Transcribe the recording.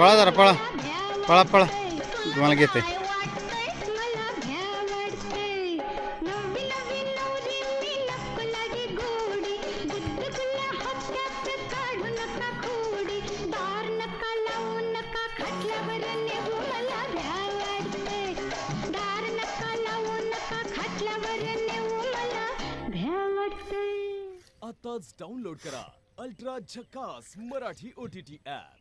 पळा जरा पळा पळा पळा तुम्हाला घेते. आताच डाउनलोड करा अल्ट्रा झकास मराठी OTT ऍप.